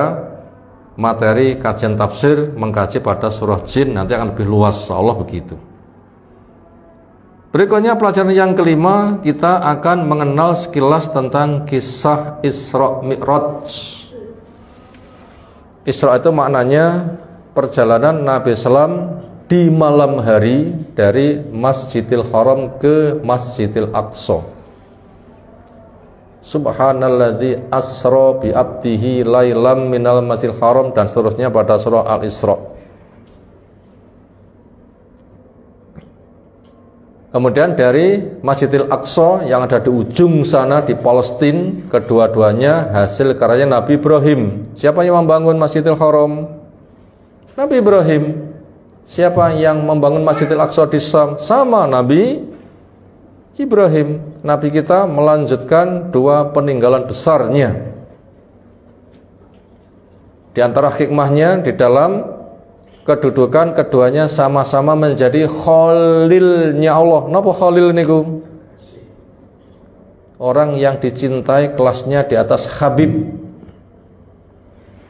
materi kajian tafsir mengkaji pada surah jin, nanti akan lebih luas, insyaallah begitu. Berikutnya pelajaran yang kelima, kita akan mengenal sekilas tentang kisah Isra Mi'raj. Isra itu maknanya perjalanan Nabi SAW di malam hari dari Masjidil Haram ke Masjidil Aqsa. Subhanalladzi asra bi abdihi lailam minal Masjidil Haram dan seterusnya pada surah Al-Isra. Kemudian dari Masjidil Aqsa yang ada di ujung sana di Palestina, kedua-duanya hasil karya Nabi Ibrahim. Siapa yang membangun Masjidil Haram? Nabi Ibrahim. Siapa yang membangun Masjidil Aqsa di Syam? Sama Nabi Ibrahim. Nabi kita melanjutkan dua peninggalan besarnya. Di antara hikmahnya di dalam kedudukan keduanya sama-sama menjadi khalilnya Allah. Napa khalil niku? Orang yang dicintai kelasnya di atas Habib,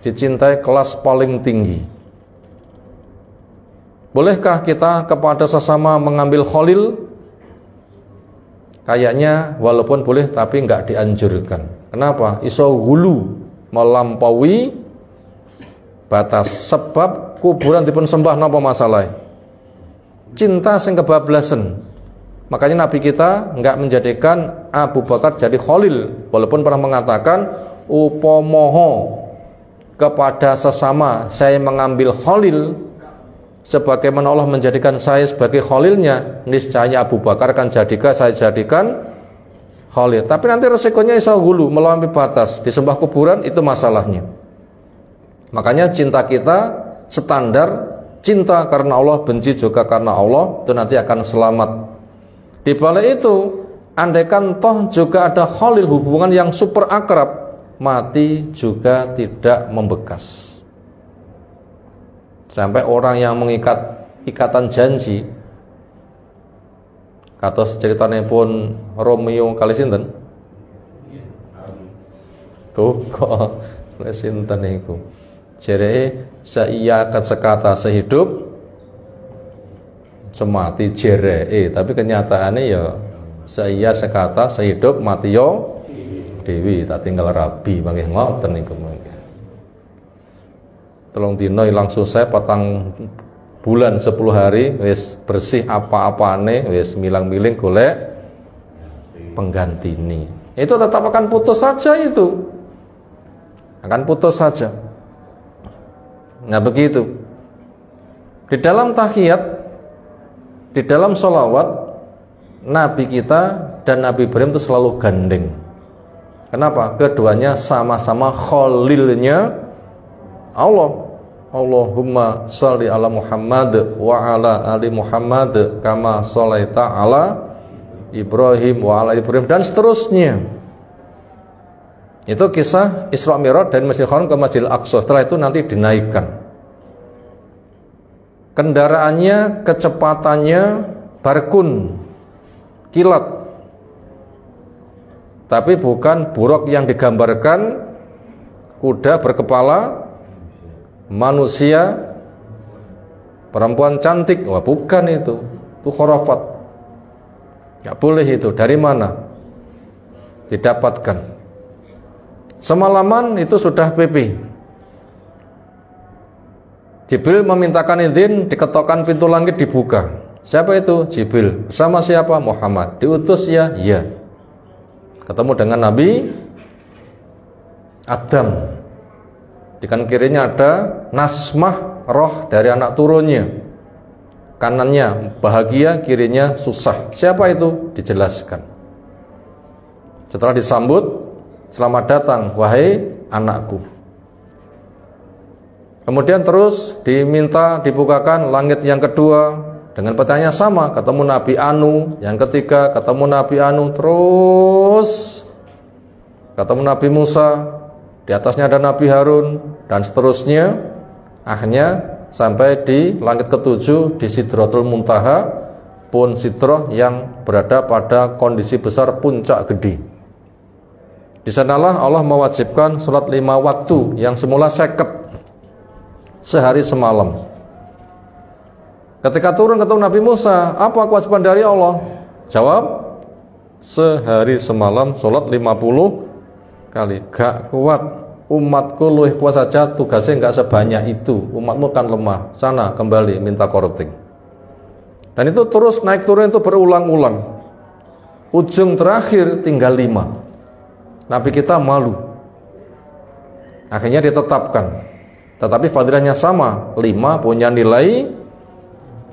dicintai kelas paling tinggi. Bolehkah kita kepada sesama mengambil khalil? Kayaknya walaupun boleh tapi enggak dianjurkan. Kenapa? Iso gulu, melampaui batas. Sebab kuburan dipun sembah napa masalah? Cinta sing kebablasan. Makanya Nabi kita enggak menjadikan Abu Bakar jadi khalil, walaupun pernah mengatakan upomoho kepada sesama saya mengambil khalil sebagaimana Allah menjadikan saya sebagai khalilnya, niscaya Abu Bakar akan saya jadikan khalil. Tapi nanti resikonya iso hulu, melampaui batas, disembah kuburan, itu masalahnya. Makanya cinta kita standar cinta karena Allah, benci juga karena Allah, itu nanti akan selamat. Di balik itu, andaikan toh juga ada khalil, hubungan yang super akrab, mati juga tidak membekas. Sampai orang yang mengikat ikatan janji, kados ceritanya pun Romeo kali sinten? Tuh kok kali sinten iku. Jere seiakat sekata sehidup semati jere, tapi kenyataannya ya seia sekata sehidup mati yo dewi, tak tinggal rabi mangke ngoten niku mangke. Telung dino ilang susah, patang bulan 10 hari wis bersih apa-apane, wis milang-miling golek penggantini. Itu tetap akan putus saja itu. Akan putus saja. Nah begitu. Di dalam tahiyat, di dalam sholawat, Nabi kita dan Nabi Ibrahim itu selalu gandeng. Kenapa? Keduanya sama-sama khalilnya Allah. Allahumma sholli ala Muhammad wa ala ali Muhammad kama sholaita ala Ibrahim wa ala Ibrahim, dan seterusnya. Itu kisah Isra Mi'raj dari Masjidil Haram ke Masjidil Aqsa. Setelah itu nanti dinaikkan. Kendaraannya, kecepatannya barkun, kilat. Tapi bukan buruk yang digambarkan kuda berkepala manusia, perempuan cantik. Wah bukan itu khurafat. Gak boleh itu. Dari mana didapatkan? Semalaman itu sudah PP. Jibril memintakan izin, diketokkan pintu langit, dibuka. Siapa itu? Jibril. Bersama siapa? Muhammad. Diutus ya? Iya. Ketemu dengan Nabi Adam. Di kanan kirinya ada nasmah, roh dari anak turunnya. Kanannya bahagia, kirinya susah. Siapa itu? Dijelaskan. Setelah disambut, selamat datang wahai anakku. Kemudian terus diminta dibukakan langit yang kedua dengan pertanyaan sama. Ketemu Nabi Anu, yang ketiga ketemu Nabi Anu, terus ketemu Nabi Musa, di atasnya ada Nabi Harun, dan seterusnya. Akhirnya sampai di langit ketujuh, di Sidratul Muntaha, pun Sidrah yang berada pada kondisi besar puncak gede. Di sanalah Allah mewajibkan sholat 5 waktu yang semula 50 sehari semalam. Ketika turun ketemu Nabi Musa, apa kewajiban dari Allah? Jawab, sehari semalam sholat 50 kali. Gak kuat, umatku luwih kuat saja, tugasnya gak sebanyak itu. Umatmu kan lemah. Sana kembali minta korting. Dan itu terus naik turun itu berulang-ulang. Ujung terakhir tinggal 5. Nabi kita malu. Akhirnya ditetapkan. Tetapi fadilahnya sama. 5 punya nilai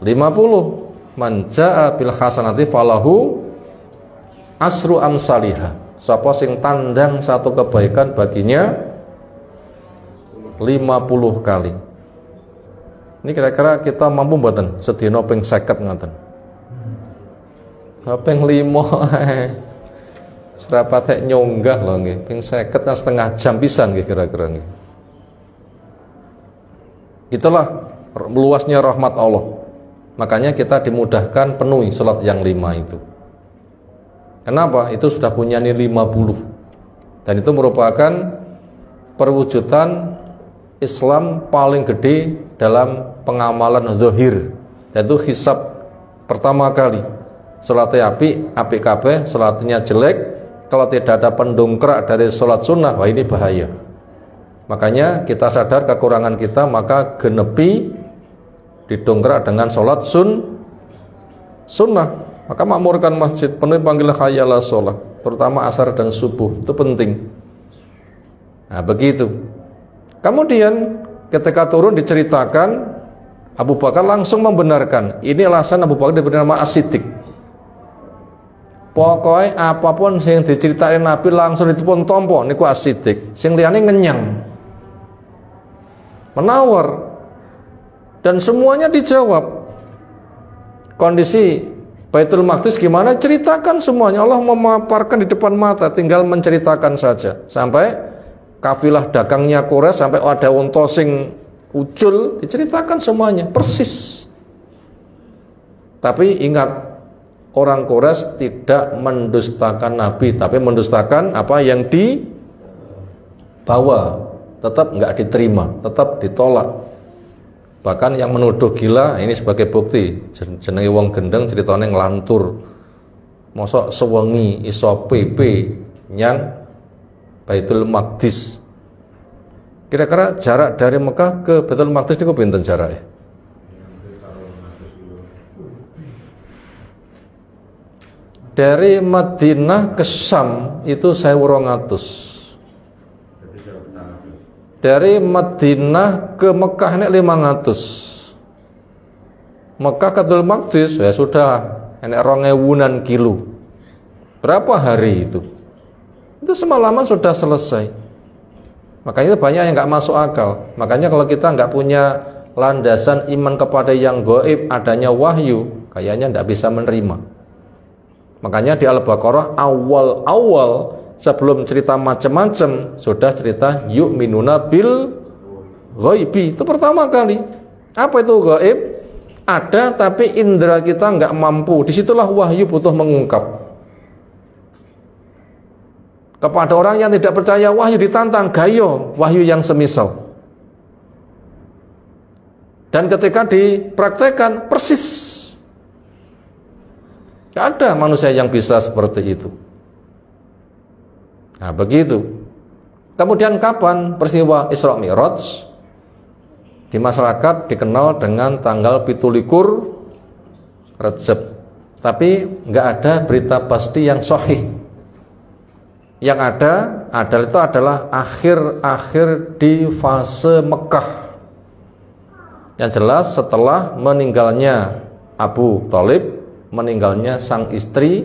50. Man jaa bil hasanati falahu asru amsalihah. Sapa sing tandang satu kebaikan baginya 50 kali. Ini kira-kira kita mampu mboten sedina ping 50 ngoten. Ping 5 serapat hek nyonggah lho nggih, ping 50 setengah jam pisan nggih kira-kira nggih. Itulah luasnya rahmat Allah. Makanya kita dimudahkan penuhi sholat yang 5 itu. Kenapa? Itu sudah punya nilai 50. Dan itu merupakan perwujudan Islam paling gede dalam pengamalan zahir, yaitu hisab pertama kali. Sholatnya apik kabeh, sholatnya jelek, kalau tidak ada pendongkrak dari sholat sunnah, wah ini bahaya. Makanya kita sadar kekurangan kita, maka genepi didongkrak dengan sholat sunnah. Maka makmurkan masjid, penuhi panggilan hayya 'alas shalah, terutama asar dan subuh, itu penting. Nah begitu. Kemudian ketika turun diceritakan, Abu Bakar langsung membenarkan. Ini alasan Abu Bakar diberi nama As-Siddiq. Pokoknya apapun yang diceritain Nabi langsung ditepun tompo, niku As-Siddiq. Sing liyane ngenyang, menawar, dan semuanya dijawab. Kondisi Baitul Maqdis gimana? Ceritakan semuanya. Allah memaparkan di depan mata, tinggal menceritakan saja. Sampai kafilah dagangnya Quraisy, sampai ada unta sing ucul, diceritakan semuanya persis. Tapi ingat, orang Quraisy tidak mendustakan Nabi, tapi mendustakan apa yang dibawa. Tetap nggak diterima, tetap ditolak. Bahkan yang menuduh gila, ini sebagai bukti, jenenge wong gendeng ceritanya ngelantur. Mosok sewengi iso PP nyang Baitul Maqdis. Kira-kira jarak dari Mekah ke Baitul Maqdis niku pinten jaraknya? Dari Madinah ke Syam itu 1200. Dari Madinah ke Mekah ini 500. Mekah ke Baitul Maqdis ya sudah enek 2000-an kilo. Berapa hari itu? Itu semalaman sudah selesai. Makanya banyak yang nggak masuk akal. Makanya kalau kita nggak punya landasan iman kepada yang gaib, adanya wahyu, kayaknya nggak bisa menerima. Makanya di Al-Baqarah awal-awal sebelum cerita macam-macam sudah cerita yu'minuna bil ghaibi. Itu pertama kali. Apa itu gaib? Ada tapi indera kita nggak mampu. Disitulah wahyu butuh mengungkap. Kepada orang yang tidak percaya wahyu ditantang, gayo wahyu yang semisal. Dan ketika dipraktekkan persis. Tidak ada manusia yang bisa seperti itu. Nah begitu. Kemudian kapan peristiwa Isra Mi'raj? Di masyarakat dikenal dengan tanggal 17 Rajab. Tapi nggak ada berita pasti yang sahih. Yang ada itu adalah akhir-akhir di fase Mekah. Yang jelas setelah meninggalnya Abu Thalib, meninggalnya sang istri,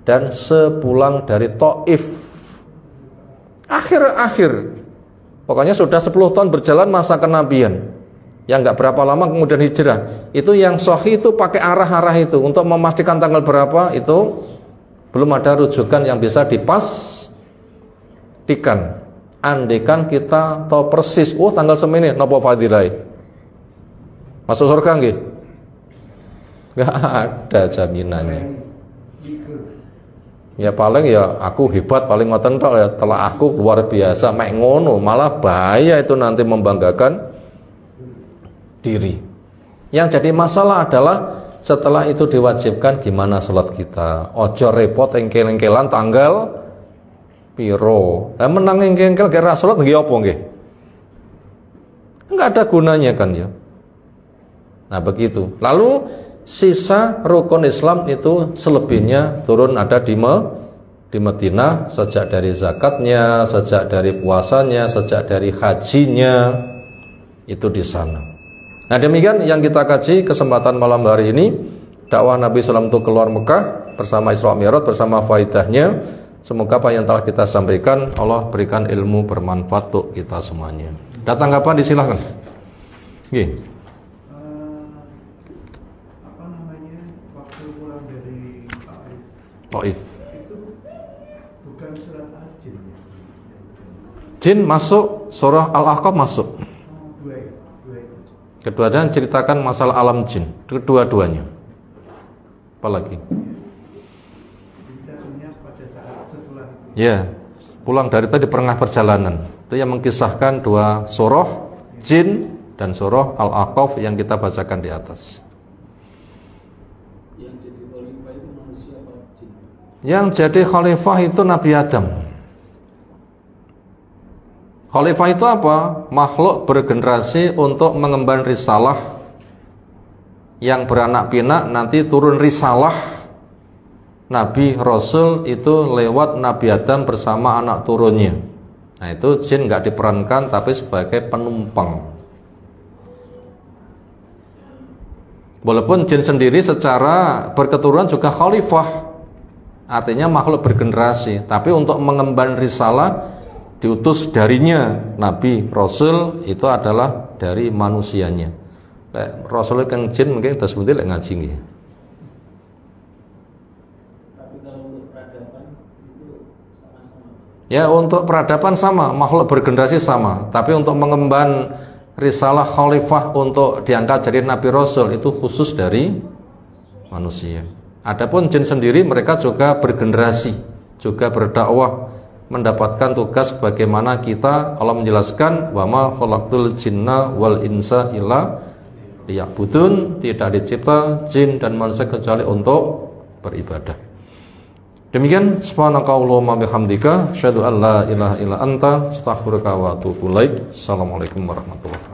dan sepulang dari Taif. Akhir-akhir. Pokoknya sudah 10 tahun berjalan masa kenabian. Yang nggak berapa lama kemudian hijrah. Itu yang sahih itu pakai arah-arah itu. Untuk memastikan tanggal berapa itu belum ada rujukan yang bisa dipastikan. Andaikan kita tahu persis, tanggal semini napa fadilai. Masuk surga nggih? Nggak ada jaminannya. Ya paling ya aku hebat, paling ngoten tok ya, telah aku luar biasa, mek ngono malah bahaya itu nanti membanggakan diri. Yang jadi masalah adalah setelah itu diwajibkan gimana sholat kita. Ojo repot engkel-engkelan tanggal piro. Menang engkel-engkel kira sholat nggih apa nggih? Enggak ada gunanya kan ya. Nah begitu. Lalu sisa rukun Islam itu selebihnya turun ada di Madinah, sejak dari zakatnya, sejak dari puasanya, sejak dari hajinya itu di sana. Nah demikian yang kita kaji kesempatan malam hari ini, dakwah Nabi SAW itu keluar Mekah bersama Isra Mi'raj, bersama faidahnya. Semoga apa yang telah kita sampaikan Allah berikan ilmu bermanfaat untuk kita semuanya. Ada tanggapan disilahkan. Oke. Taif. Itu bukan surat Al-Jin. Jin masuk, surah Al-Ahqaf masuk. Dua. Kedua-duanya ceritakan masalah alam jin, kedua-duanya. Apalagi? Ceritanya pada saat setelah itu. Ya, pulang dari tadi perengah perjalanan. Itu yang mengisahkan dua surah jin dan surah Al-Aqaf yang kita bacakan di atas. Yang jadi khalifah itu manusia apa jin? Yang jadi khalifah itu Nabi Adam. Khalifah itu apa? Makhluk bergenerasi untuk mengemban risalah, yang beranak pinak nanti turun risalah Nabi Rasul itu lewat Nabi Adam bersama anak turunnya. Nah itu jin nggak diperankan tapi sebagai penumpang. Walaupun jin sendiri secara berketurunan juga khalifah, artinya makhluk bergenerasi, tapi untuk mengemban risalah diutus darinya Nabi Rasul itu adalah dari manusianya. Rasul kang jin mungkin kita sebutnya lek ngaji nggih. Tapi kalau untuk peradaban itu sama-sama. Ya untuk peradaban sama, makhluk bergenerasi sama, tapi untuk mengemban risalah khalifah untuk diangkat jadi Nabi Rasul itu khusus dari manusia. Adapun jin sendiri mereka juga bergenerasi, juga berdakwah, mendapatkan tugas bagaimana kita. Allah menjelaskan wa ma khalaqtul jinna wal insa illa liya'budun, tidak dicipta jin dan manusia kecuali untuk beribadah. Demikian, subhanakallahumma bihamdika asyhadu an la ilaha illa anta astaghfiruka wa atubu ilaik. Assalamualaikum warahmatullahi wabarakatuh.